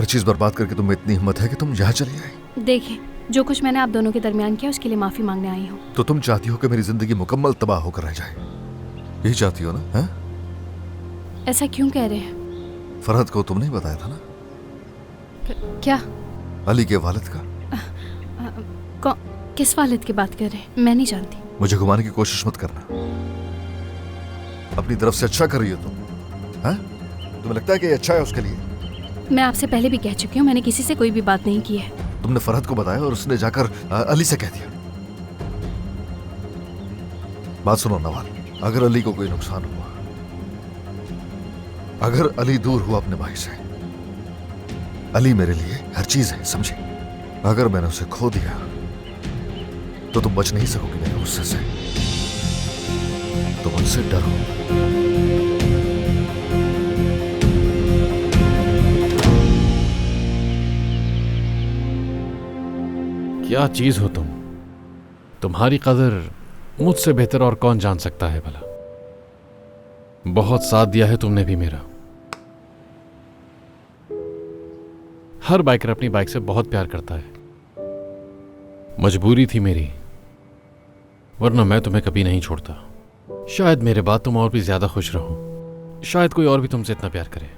हर चीज बर्बाद करके तुम में इतनी हिम्मत है कि तुम यहाँ चली आई। देखिए, जो कुछ मैंने आप दोनों के दरमियान किया उसके लिए माफी मांगने आई हूँ। तो तुम चाहती हो कि मेरी जिंदगी मुकम्मल तबाह होकर रह जाए, यही चाहती हो ना? है? ऐसा क्यों कह रहे हैं? फरहद को तुमने ही बताया था ना? क्या? अली के वालिद का। किस वालिद की बात कर रहे हैं? मैं नहीं जानती। मुझे घुमाने की कोशिश मत करना। अपनी तरफ से अच्छा कर रही हो तुम, हैं? तुम्हें लगता है कि ये अच्छा है उसके लिए? मैं आपसे पहले भी कह चुकी हूँ, मैंने किसी से कोई भी बात नहीं की है। तुमने फरहद को बताया और उसने जाकर अली से कह दिया। बात सुनो नवाल, अगर अली को कोई नुकसान हुआ, अगर अली दूर हुआ अपने भाई से, अली मेरे लिए हर चीज है, समझे? अगर मैंने उसे खो दिया तो तुम बच नहीं सकोगी मेरे गुस्से से। तुम उनसे डरो। क्या चीज हो तुम? तुम्हारी कदर मुझसे बेहतर और कौन जान सकता है भला। बहुत साथ दिया है तुमने भी मेरा। हर बाइकर अपनी बाइक से बहुत प्यार करता है। मजबूरी थी मेरी, वरना मैं तुम्हें कभी नहीं छोड़ता। शायद मेरे बाद तुम और भी ज्यादा खुश रहो, शायद कोई और भी तुमसे इतना प्यार करे।